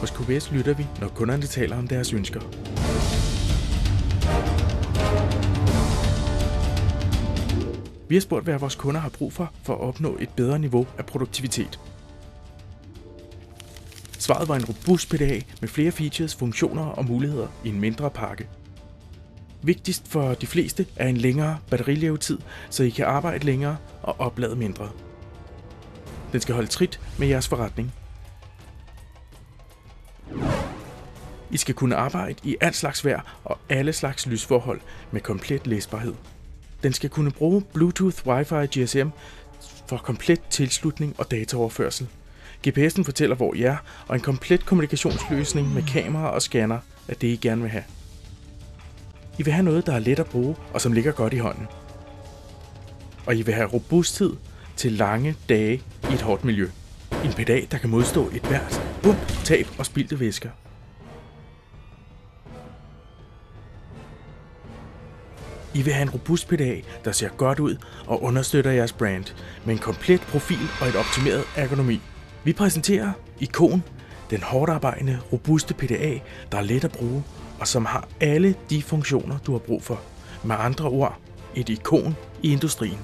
Hos QBS lytter vi, når kunderne taler om deres ønsker. Vi har spurgt, hvad vores kunder har brug for at opnå et bedre niveau af produktivitet. Svaret var en robust PDA med flere features, funktioner og muligheder i en mindre pakke. Vigtigst for de fleste er en længere batterilevetid, så I kan arbejde længere og oplade mindre. Den skal holde trit med jeres forretning. I skal kunne arbejde i alt slags vejr og alle slags lysforhold med komplet læsbarhed. Den skal kunne bruge Bluetooth, Wi-Fi, GSM for komplet tilslutning og dataoverførsel. GPS'en fortæller, hvor I er, og en komplet kommunikationsløsning med kamera og scanner er det, I gerne vil have. I vil have noget, der er let at bruge og som ligger godt i hånden. Og I vil have robusthed til lange dage i et hårdt miljø. En PDA, der kan modstå et hvert bump, tab og spildte væsker. I vil have en robust PDA, der ser godt ud og understøtter jeres brand, med en komplet profil og et optimeret ergonomi. Vi præsenterer Icon, den hårdtarbejdende, robuste PDA, der er let at bruge, og som har alle de funktioner, du har brug for. Med andre ord, et ikon i industrien.